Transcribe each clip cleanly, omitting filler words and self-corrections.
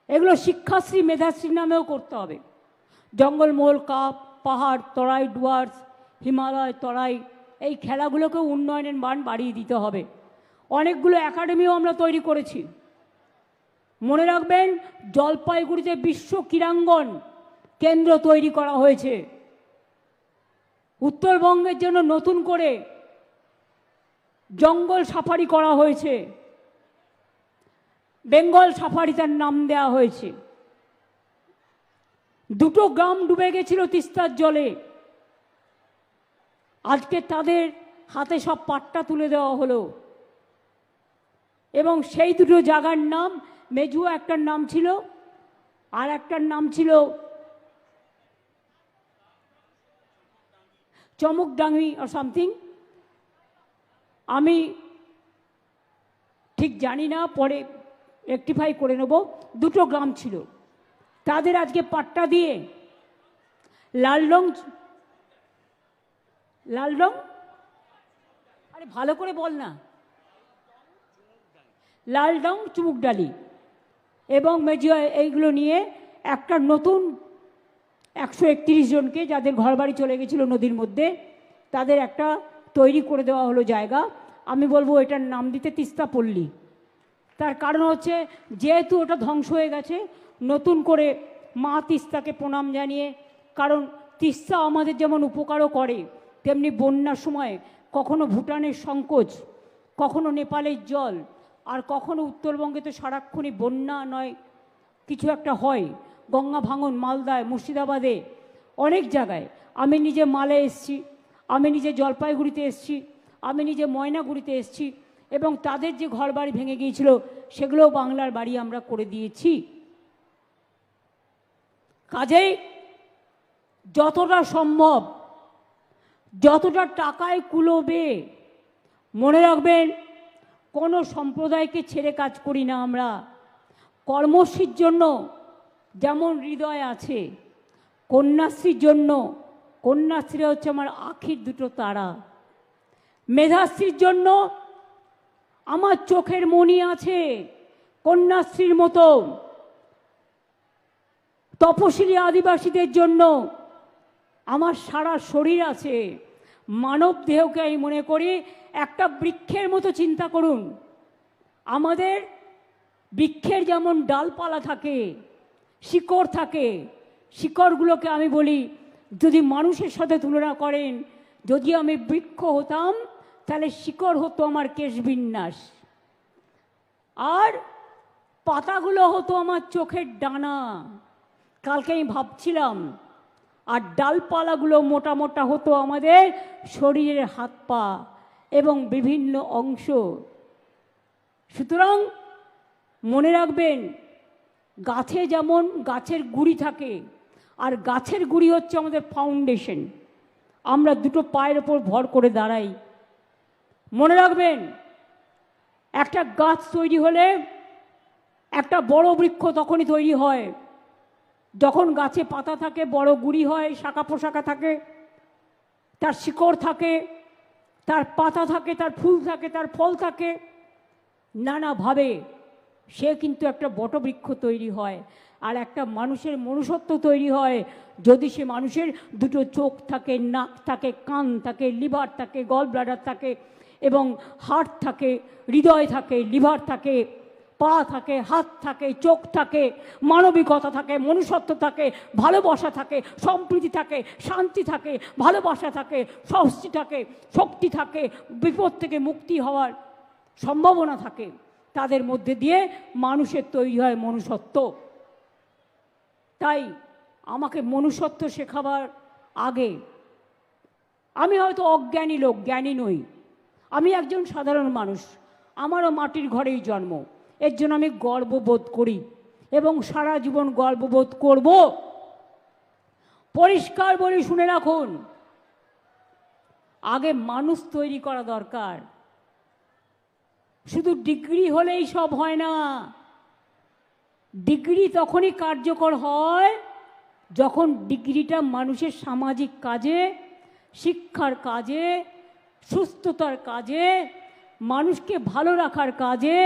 এগুলো শিক্ষাশ্রী মেধাশ্রী নামেও করতে হবে। জঙ্গলমহল কাপ, পাহাড় তরাই, ডুয়ার্স, হিমালয় তরাই, এই খেলাগুলোকেও উন্নয়নের মান বাড়িয়ে দিতে হবে। অনেকগুলো একাডেমিও আমরা তৈরি করেছি। মনে রাখবেন, জলপাইগুড়িতে বিশ্ব ক্রীড়াঙ্গন কেন্দ্র তৈরি করা হয়েছে। উত্তরবঙ্গের জন্য নতুন করে জঙ্গল সাফারি করা হয়েছে, বেঙ্গল সাফারি তার নাম দেওয়া হয়েছে। দুটো গ্রাম ডুবে গেছিল তিস্তার জলে, আজকে তাদের হাতে সব পাট্টা তুলে দেওয়া হলো। এবং সেই দুটো জায়গার নাম, মেজুয়া একটার নাম ছিল, আর একটার নাম ছিল চমকডাঙ্গি আর সামথিং, আমি ঠিক জানি না, পরে রেকটিফাই করে নেব। দুটো গ্রাম ছিল, তাদের আজকে পাট্টা দিয়ে লালডং, আরে ভালো করে বল না, লালডং, চুমুকডালি এবং মেজুয়া, এইগুলো নিয়ে একটা নতুন 131 জনকে, যাদের ঘরবাড়ি চলে গেছিল নদীর মধ্যে, তাদের একটা তৈরি করে দেওয়া হলো জায়গা। আমি বলবো এটার নাম দিতে তিস্তা পল্লী। তার কারণ হচ্ছে, যেহেতু ওটা ধ্বংস হয়ে গেছে, নতুন করে মা তিস্তাকে প্রণাম জানিয়ে, কারণ তিস্তা আমাদের যেমন উপকারও করে, তেমনি বন্যার সময় কখনো ভুটানের সংকোচ, কখনো নেপালের জল, আর কখনো উত্তরবঙ্গে তো সারাক্ষণই বন্যা নয় কিছু একটা হয়, গঙ্গা ভাঙন মালদায়, মুর্শিদাবাদে, অনেক জায়গায়। আমি নিজে মালে এসছি, আমি নিজে জলপাইগুড়িতে এসছি, আমি নিজে ময়নাগুড়িতে এসছি, এবং তাদের যে ঘর বাড়ি ভেঙে গিয়েছিল সেগুলোও বাংলার বাড়ি আমরা করে দিয়েছি। কাজেই যতটা সম্ভব, যতটা টাকায় কুলোবে, মনে রাখবেন, কোনো সম্প্রদায়কে ছেড়ে কাজ করি না আমরা। কর্মশ্রীর জন্য যেমন হৃদয় আছে, কন্যাশ্রীর জন্য, কন্যাশ্রী হচ্ছে আমার আখির দুটো তারা। মেধাশ্রীর জন্য আমার চোখের মণি আছে কন্যাশ্রীর মতো। তপশিলি আদিবাসীদের জন্য আমার সারা শরীর আছে। মানব দেহকে আমি মনে করি একটা বৃক্ষের মতো চিন্তা করুন। আমাদের বৃক্ষের যেমন ডালপালা থাকে, শিকড় থাকে, শিকড়গুলোকে আমি বলি, যদি মানুষের সাথে তুলনা করেন, যদি আমি বৃক্ষ হতাম তাহলে শিকড় হতো আমার কেশবিন্যাস, আর পাতাগুলো হতো আমার চোখের ডানা। কালকে আমি ভাবছিলাম, আর ডালপালাগুলো মোটা মোটা হতো আমাদের শরীরের হাত পা এবং বিভিন্ন অংশ। সুতরাং মনে রাখবেন, গাছে যেমন গাছের গুঁড়ি থাকে, আর গাছের গুঁড়ি হচ্ছে আমাদের ফাউন্ডেশন। আমরা দুটো পায়ের ওপর ভর করে দাঁড়াই। মনে রাখবেন, একটা গাছ তৈরি হলে একটা বড় বৃক্ষ তখনই তৈরি হয় যখন গাছে পাতা থাকে, বড় গুঁড়ি হয়, শাখা প্রশাখা থাকে, তার শিকড় থাকে, তার পাতা থাকে, তার ফুল থাকে, তার ফল থাকে, নানাভাবে সে কিন্তু একটা বটবৃক্ষ তৈরি হয়। আর একটা মানুষের মনুষ্যত্ব তৈরি হয় যদি সে মানুষের দুটো চোখ থাকে, নাক থাকে, কান থাকে, লিভার থাকে, গল ব্লাডার থাকে, এবং হার্ট থাকে, হৃদয় থাকে, লিভার থাকে, পা থাকে, হাত থাকে, চোখ থাকে, মানবিকতা থাকে, মনুষ্যত্ব থাকে, ভালোবাসা থাকে, সম্প্রীতি থাকে, শান্তি থাকে, ভালোবাসা থাকে, স্বস্তি থাকে, শক্তি থাকে, বিপদ থেকে মুক্তি হওয়ার সম্ভাবনা থাকে। তাদের মধ্যে দিয়ে মানুষের তৈরি হয় মনুষ্যত্ব। তাই আমাকে মনুষ্যত্ব শেখাবার আগে, আমি হয়তো অজ্ঞানী লোক, জ্ঞানী নই, আমি একজন সাধারণ মানুষ, আমারও মাটির ঘরেই জন্ম, এর জন্য আমি গর্ববোধ করি এবং সারা জীবন গর্ববোধ করব। পরিষ্কার বলি, শুনে রাখুন, আগে মানুষ তৈরি করা দরকার। শুধু ডিগ্রি হলেই সব হয় না। ডিগ্রি তখনই কার্যকর হয় যখন ডিগ্রিটা মানুষের সামাজিক কাজে, শিক্ষার কাজে, সুস্থতার কাজে, মানুষকে ভালো রাখার কাজে,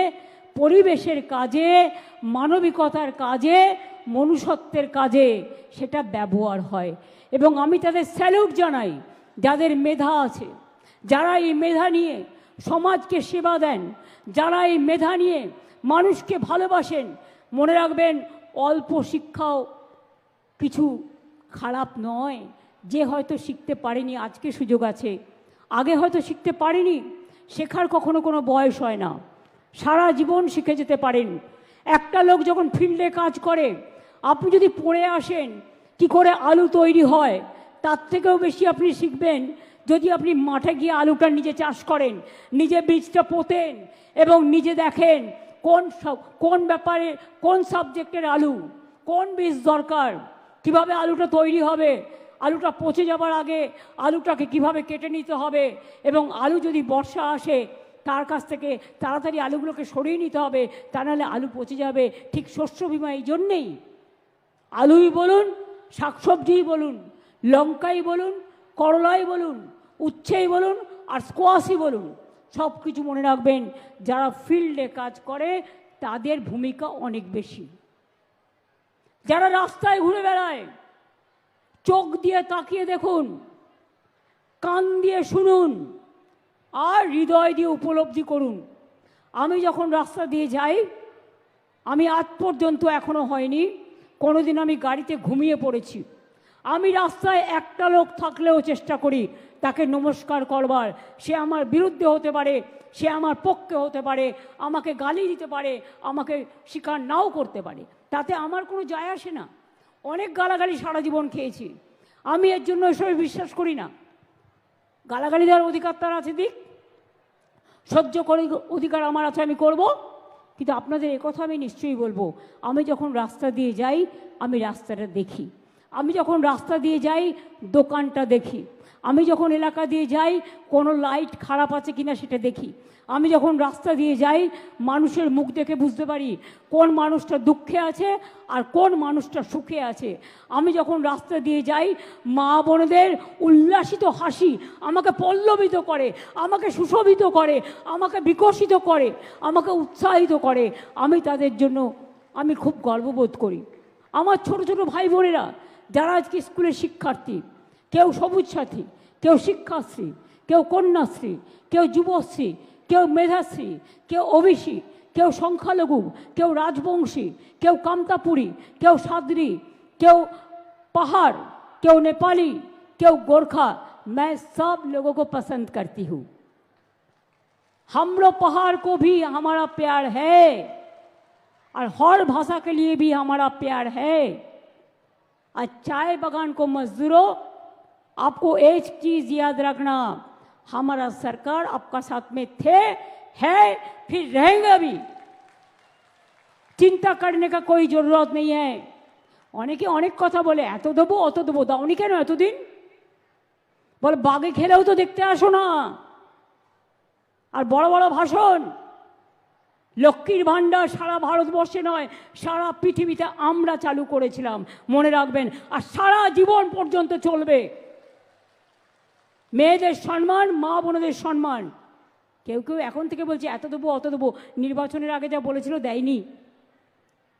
পরিবেশের কাজে, মানবিকতার কাজে, মনুষ্যত্বের কাজে সেটা ব্যবহার হয়। এবং আমি তাদের স্যালুট জানাই, যাদের মেধা আছে, যারা এই মেধা নিয়ে সমাজকে সেবা দেন, যারা এই মেধা নিয়ে মানুষকে ভালোবাসেন। মনে রাখবেন, অল্প শিক্ষাও কিছু খারাপ নয়। যে হয়তো শিখতে পারেনি, আজকে সুযোগ আছে, আগে হয়তো শিখতে পারেনি, শেখার কখনো কোনো বয়স হয় না, সারা জীবন শিখে যেতে পারেন। একটা লোক যখন ফিল্ডে কাজ করে, আপনি যদি পড়ে আসেন কি করে আলু তৈরি হয়, তার থেকেও বেশি আপনি শিখবেন যদি আপনি মাঠে গিয়ে আলুটা নিজে চাষ করেন, নিজে বীজটা পোতেন এবং নিজে দেখেন কোন ব্যাপারে, কোন সাবজেক্টের আলু, কোন বীজ দরকার, কিভাবে আলুটা তৈরি হবে, আলুটা পচে যাবার আগে আলুটাকে কিভাবে কেটে নিতে হবে, এবং আলু যদি বর্ষা আসে তার কাছ থেকে তাড়াতাড়ি আলুগুলোকে সরিয়ে নিতে হবে, তা নাহলে আলু পচে যাবে। ঠিক শস্য বিমা এই জন্যেই, আলুই বলুন, শাকসবজিই বলুন, লঙ্কাই বলুন, করলাই বলুন, উচ্ছেই বলুন, আর স্কোয়াশই বলুন, সব কিছু মনে রাখবেন, যারা ফিল্ডে কাজ করে তাদের ভূমিকা অনেক বেশি। যারা রাস্তায় ঘুরে বেড়ায়, চোখ দিয়ে তাকিয়ে দেখুন, কান দিয়ে শুনুন, আর হৃদয় দিয়ে উপলব্ধি করুন। আমি যখন রাস্তা দিয়ে যাই, আমি আজ পর্যন্ত এখনো হয়নি কোনোদিন আমি গাড়িতে ঘুমিয়ে পড়েছি। আমি রাস্তায় একটা লোক থাকলেও চেষ্টা করি তাকে নমস্কার করবার। সে আমার বিরুদ্ধে হতে পারে, সে আমার পক্ষে হতে পারে, আমাকে গালি দিতে পারে, আমাকে স্বীকার নাও করতে পারে, তাতে আমার কোনো যায় আসে না। অনেক গালাগালি সারা জীবন খেয়েছি, আমি এর জন্য এসবে বিশ্বাস করি না। গালাগালি দেওয়ার অধিকার তার আছে, দিক, সহ্য করে অধিকার আমার আছে, আমি করব। কিন্তু আপনাদের একথা আমি নিশ্চয়ই বলবো, আমি যখন রাস্তা দিয়ে যাই আমি রাস্তাটা দেখি, আমি যখন রাস্তা দিয়ে যাই দোকানটা দেখি, আমি যখন এলাকা দিয়ে যাই কোনো লাইট খারাপ আছে কিনা সেটা দেখি, আমি যখন রাস্তা দিয়ে যাই মানুষের মুখ দেখে বুঝতে পারি কোন মানুষটা দুঃখে আছে আর কোন মানুষটা সুখে আছে। আমি যখন রাস্তা দিয়ে যাই মা বোনদের উল্লাসিত হাসি আমাকে পল্লবিত করে, আমাকে সুশোভিত করে, আমাকে বিকশিত করে, আমাকে উৎসাহিত করে। আমি তাদের জন্য আমি খুব গর্ববোধ করি। আমার ছোট ছোট ভাই বোনেরা যারা আজকে স্কুলের শিক্ষার্থী, কেউ সবুজ সাথী, কেউ শিক্ষাশ্রী, কেউ কন্যাশ্রী, কেউ যুবশ্রী, কেউ মেধাশ্রী, কেউ ওবিসি, কেউ সংখ্যালঘু, কেউ রাজবংশী, কেউ কামতাপুরী, কেউ সাদরি, কেউ पहाड़, क्यों नेपाली, क्यों गोरखा, मैं सब लोगों को पसंद करती हूँ। हम लोग पहाड़ को भी हमारा प्यार है और हर भाषा के लिए भी हमारा प्यार है। और चाय बागान को मजदूरों, आपको एक चीज याद रखना, हमारा सरकार आपका साथ में थे, है, फिर रहेंगे भी। चिंता करने का कोई जरूरत नहीं है। অনেকে অনেক কথা বলে, এত দেবো অত দেবো, দাওনি কেন এতদিন? বলে বাগে খেলেও তো দেখতে আসো না। আর বড় বড় ভাষণ, লক্ষ্মীর ভাণ্ডার সারা ভারতবর্ষে নয় সারা পৃথিবীতে আমরা চালু করেছিলাম, মনে রাখবেন, আর সারা জীবন পর্যন্ত চলবে। মেয়েদের সম্মান, মা বোনদের সম্মান। কেউ কেউ এখন থেকে বলছে এত দেবো অত দেবো, নির্বাচনের আগে যা বলেছিল দেয়নি,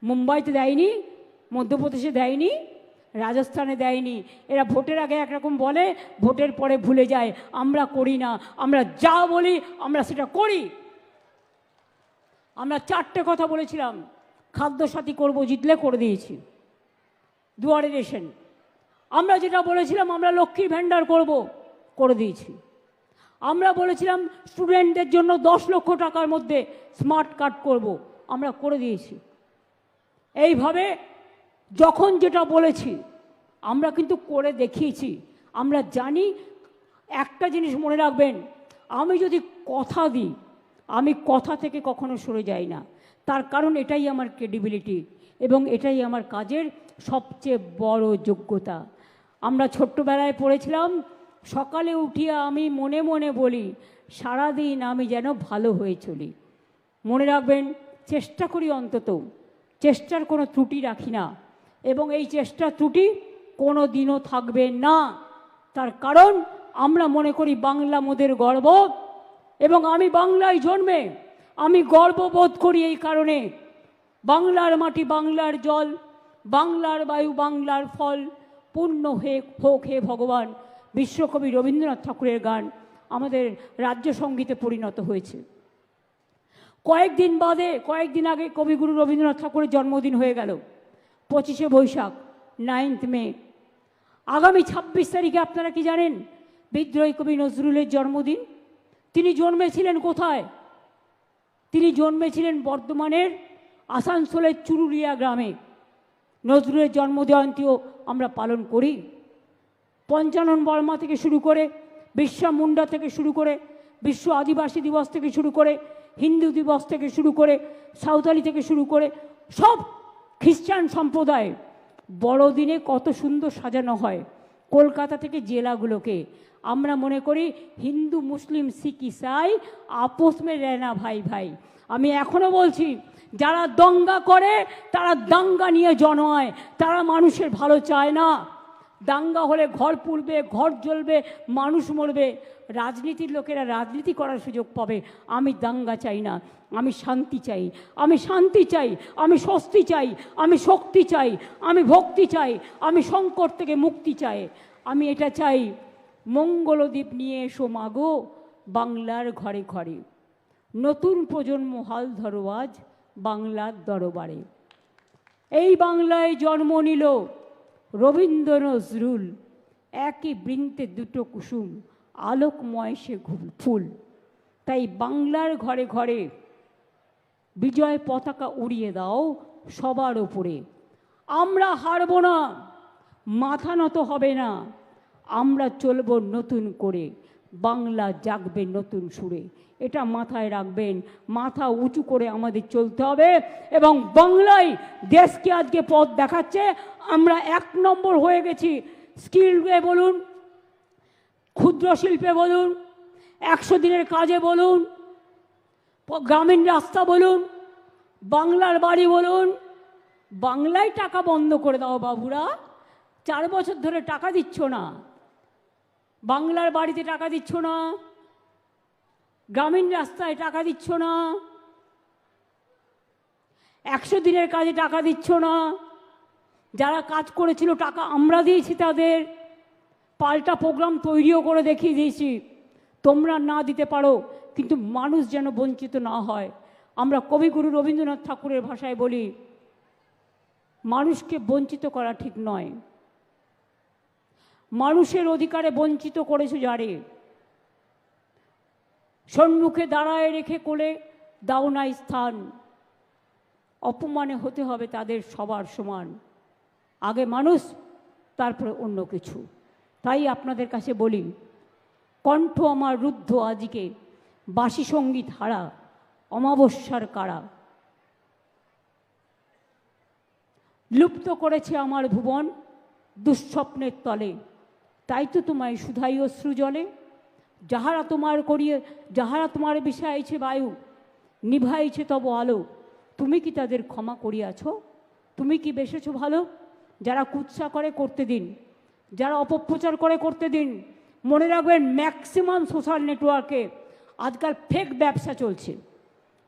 মুম্বাইতে দেয়নি, মধ্যপ্রদেশে দেয়নি, রাজস্থানে দেয়নি। এরা ভোটের আগে একরকম বলে, ভোটের পরে ভুলে যায়। আমরা করি না, আমরা যা বলি আমরা সেটা করি। আমরা 4টে কথা বলেছিলাম, খাদ্যসাথী করব, জিতলে করে দিয়েছি, দুয়ারে রেশন। আমরা যেটা বলেছিলাম আমরা লক্ষ্মীর ভাণ্ডার করব, করে দিয়েছি। আমরা বলেছিলাম স্টুডেন্টদের জন্য 10 লক্ষ টাকার মধ্যে স্মার্ট কার্ড করব, আমরা করে দিয়েছি। এইভাবে যখন যেটা বলেছি আমরা কিন্তু করে দেখিয়েছি। আমরা জানি, একটা জিনিস মনে রাখবেন, আমি যদি কথা দিই আমি কথা থেকে কখনো সরে যাই না। তার কারণ এটাই আমার ক্রেডিবিলিটি এবং এটাই আমার কাজের সবচেয়ে বড় যোগ্যতা। আমরা ছোট্টবেলায় পড়েছিলাম, সকালে উঠিয়া আমি মনে মনে বলি সারাদিন আমি যেন ভালো হয়ে চলি। মনে রাখবেন, চেষ্টা করি, অন্তত চেষ্টার কোনো ত্রুটি রাখি না এবং এই চেষ্টা ত্রুটি কোনো দিনও থাকবে না। তার কারণ আমরা মনে করি বাংলা মোদের গর্ব এবং আমি বাংলায় জন্মে আমি গর্ববোধ করি এই কারণে, বাংলার মাটি, বাংলার জল, বাংলার বায়ু, বাংলার ফল, পূর্ণ হোক হে ভগবান। বিশ্বকবি রবীন্দ্রনাথ ঠাকুরের গান আমাদের রাজ্য সঙ্গীতে পরিণত হয়েছে। কয়েকদিন আগে কবিগুরু রবীন্দ্রনাথ ঠাকুরের জন্মদিন হয়ে গেল, 25শে বৈশাখ, 9th মে। আগামী 26 তারিখে আপনারা কি জানেন? বিদ্রোহী কবি নজরুলের জন্মদিন। তিনি জন্মেছিলেন কোথায়? তিনি জন্মেছিলেন বর্ধমানের আসানসোলের চুরুলিয়া গ্রামে। নজরুলের জন্মজয়ন্তীও আমরা পালন করি। পঞ্চানন বর্মা থেকে শুরু করে, বিরসা মুন্ডা থেকে শুরু করে, বিশ্ব আদিবাসী দিবস থেকে শুরু করে, হিন্দু দিবস থেকে শুরু করে, সাঁওতালি থেকে শুরু করে, সব খ্রিস্টান সম্প্রদায় বড়দিনে কত সুন্দর সাজানো হয় কলকাতা থেকে জেলাগুলোকে। আমরা মনে করি হিন্দু মুসলিম শিখ ইসাই আপোষ মে রেনা ভাই ভাই। আমি এখনো বলছি, যারা দঙ্গা করে তারা দাঙ্গা নিয়ে জন্মায়, তারা মানুষের ভালো চায় না। দাঙ্গা হলে ঘর পুড়বে, ঘর জ্বলবে, মানুষ মরবে, রাজনীতির লোকেরা রাজনীতি করার সুযোগ পাবে। আমি দাঙ্গা চাই না, আমি শান্তি চাই, আমি শান্তি চাই, আমি স্বস্তি চাই, আমি শক্তি চাই, আমি ভক্তি চাই, আমি সংকট থেকে মুক্তি চাই। আমি এটা চাই, মঙ্গলদ্বীপ নিয়ে এসো মাগো বাংলার ঘরে ঘরে, নতুন প্রজন্ম হাল ধরো আজ বাংলার দরবারে। এই বাংলায় জন্ম নিল রবীন্দ্র নজরুল, একই বৃন্তে দুটো কুসুম, আলোকময় সে ফুল। তাই বাংলার ঘরে ঘরে বিজয় পতাকা উড়িয়ে দাও সবার ওপরে। আমরা হারব না, মাথা নত হবে না, আমরা চলব নতুন করে, বাংলা জাগবে নতুন সুরে। এটা মাথায় রাখবেন, মাথা উঁচু করে আমাদের চলতে হবে। এবং বাংলায় দেশকে আজকে পথ দেখাচ্ছে। আমরা 1 নম্বর হয়ে গেছি। স্কিলে বলুন, ক্ষুদ্র শিল্পে বলুন, 100 দিনের কাজে বলুন, গ্রামীণ রাস্তা বলুন, বাংলার বাড়ি বলুন। বাংলায় টাকা বন্ধ করে দাও বাবুরা, 4 বছর ধরে টাকা দিচ্ছ না, বাংলার বাড়িতে টাকা দিচ্ছ না, গ্রামীণ রাস্তায় টাকা দিচ্ছ না, 100 দিনের কাজে টাকা দিচ্ছ না। যারা কাজ করেছিল টাকা আমরা দিয়েছি তাদের, পাল্টা প্রোগ্রাম তৈরিও করে দেখিয়ে দিয়েছি। তোমরা না দিতে পারো, কিন্তু মানুষ যেন বঞ্চিত না হয়। আমরা কবিগুরু রবীন্দ্রনাথ ঠাকুরের ভাষায় বলি, মানুষকে বঞ্চিত করা ঠিক নয়। মানুষের অধিকারে বঞ্চিত করেছো যারে, সম্মুখে দাঁড়ায় রেখে কোলে দাও নাই স্থান, অপমানে হতে হবে তাদের সবার সমান। আগে মানুষ, তারপরে অন্য কিছু। তাই আপনাদের কাছে বলি, কণ্ঠ আমার রুদ্ধ আজকে, বাসি সঙ্গীত হারা, অমাবস্যার কারা। লুপ্ত করেছে আমার ভুবন দুঃস্বপ্নের তলে, তাই তো তোমায় শুধাই অশ্রু জলে। যাহারা তোমার বিষাইছে বায়ু, নিভাইছে তব আলো, তুমি কি তাদের ক্ষমা করিয়াছ? তুমি কি বেসেছ ভালো? যারা কুৎসা করে করতে দিন, যারা অপপ্রচার করে করতে দিন। মনে রাখবেন, ম্যাক্সিমাম সোশ্যাল নেটওয়ার্কে আজকাল ফেক ব্যবসা চলছে।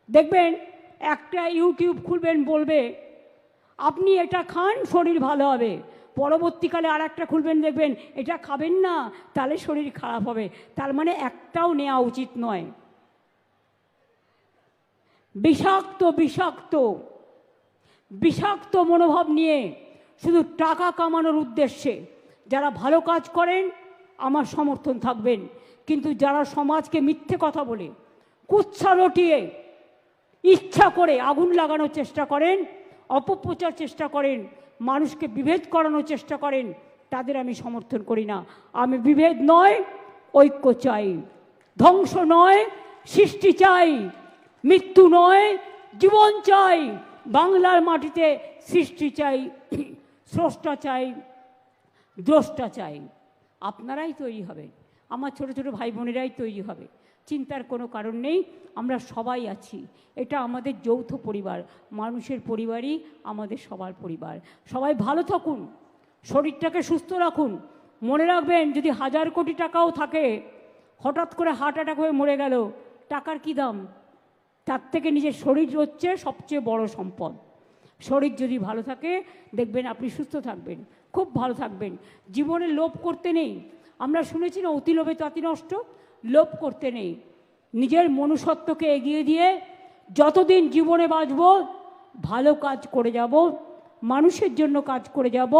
দেখবেন একটা ইউটিউব খুলবেন, বলবে আপনি এটা খান শরীর ভালো হবে, পরবর্তীকালে আর একটা খুলবেন, দেখবেন এটা খাবেন না তাহলে শরীর খারাপ হবে। তার মানে একটাও নেওয়া উচিত নয়। বিষাক্ত বিষাক্ত বিষাক্ত মনোভাব নিয়ে শুধু টাকা কামানোর উদ্দেশ্যে যারা ভালো কাজ করেন আমার সমর্থন থাকবেন, কিন্তু যারা সমাজকে মিথ্যে কথা বলে, কুৎসা রটিয়ে, ইচ্ছা করে আগুন লাগানোর চেষ্টা করেন, অপপ্রচার চেষ্টা করেন, মানুষকে বিভেদ করানোর চেষ্টা করেন, তাদের আমি সমর্থন করি না। আমি বিভেদ নয়, ঐক্য চাই। ধ্বংস নয়, সৃষ্টি চাই। মৃত্যু নয়, জীবন চাই। বাংলার মাটিতে সৃষ্টি চাই, স্রষ্টা চাই, দ্রষ্টা চাই। আপনারাই তৈরি হবে, আমার ছোট ছোট ভাই বোনেরাই তৈরি হবে, চিন্তার কোনো কারণ নেই। আমরা সবাই আছি, এটা আমাদের যৌথ পরিবার, মানুষের পরিবারই আমাদের সবার পরিবার। সবাই ভালো থাকুন, শরীরটাকে সুস্থ রাখুন। মনে রাখবেন, যদি 1000 কোটি টাকাও থাকে, হঠাৎ করে হার্ট অ্যাটাক হয়ে মরে গেল, টাকার কি দাম? তার থেকে নিজের শরীর হচ্ছে সবচেয়ে বড় সম্পদ। শরীর যদি ভালো থাকে দেখবেন আপনি সুস্থ থাকবেন, খুব ভালো থাকবেন। জীবনে লোভ করতে নেই। আমরা শুনেছি না, অতি লোভে তাতি নষ্ট। লোভ করতে নেই, নিজের মনুষ্যত্বকে এগিয়ে দিয়ে যতদিন জীবনে বাঁচব ভালো কাজ করে যাব, মানুষের জন্য কাজ করে যাব,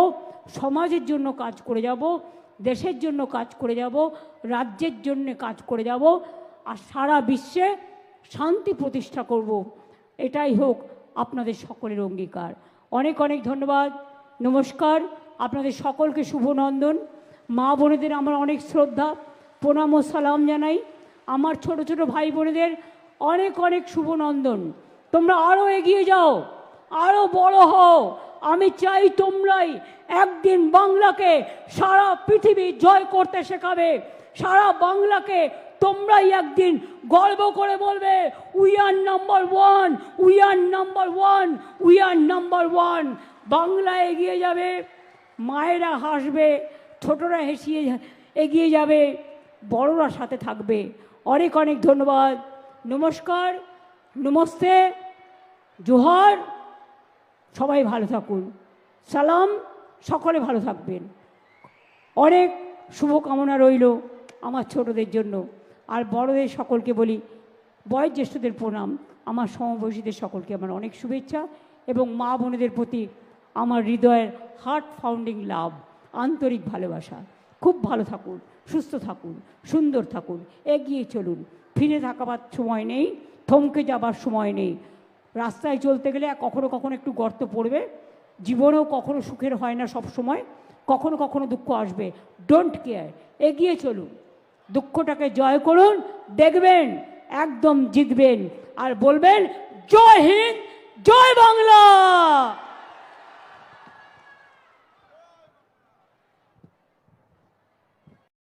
সমাজের জন্য কাজ করে যাব, দেশের জন্য কাজ করে যাব, রাজ্যের জন্য কাজ করে যাব, আর সারা বিশ্বে শান্তি প্রতিষ্ঠা করব। এটাই হোক আপনাদের সকলের অঙ্গীকার। অনেক অনেক ধন্যবাদ, নমস্কার। আপনাদের সকলকে শুভ নন্দন। মা বোনেদের আমার অনেক শ্রদ্ধা, প্রণাম ও সালাম জানাই। আমার ছোট ছোট ভাই বোনেদের অনেক অনেক শুভ নন্দন। তোমরা আরও এগিয়ে যাও, আরও বড় হও। আমি চাই তোমরাই একদিন বাংলাকে সারা পৃথিবী জয় করতে শেখাবে। সারা বাংলাকে তোমরাই একদিন গর্ব করে বলবে, we are number one, we are number one, we are number one. Bangla এগিয়ে যাবে, মায়েরা হাসবে, ছোটরা হেসিয়ে এগিয়ে যাবে, বড়রা সাথে থাকবে। অনেক অনেক ধন্যবাদ, নমস্কার, নমস্তে, জোহার। সবাই ভালো থাকুন, সালাম। সকলে ভালো থাকবেন। অনেক শুভকামনা রইল আমার ছোটদের জন্য। আর বড়দের সকলকে বলি, বয়োজ্যেষ্ঠদের প্রণাম, আমার সমবয়সীদের সকলকে আমার অনেক শুভেচ্ছা, এবং মা বোনেদের প্রতি আমার হৃদয়ের হার্ট ফাউন্ডিং লাভ, আন্তরিক ভালোবাসা। খুব ভালো থাকুন, সুস্থ থাকুন, সুন্দর থাকুন, এগিয়ে চলুন। ফিরে থাকাবার সময় নেই, থমকে যাবার সময় নেই। রাস্তায় চলতে গেলে কখনো কখনো একটু গর্ত পড়বে, জীবনেও কখনো সুখের হয় না সব সময়, কখনো কখনো দুঃখ আসবে। ডোন্ট কেয়ার, এগিয়ে চলুন, দুঃখটাকে জয় করুন, দেখবেন একদম জিতবেন। আর বলবেন, জয় হিন্দ, জয় বাংলা।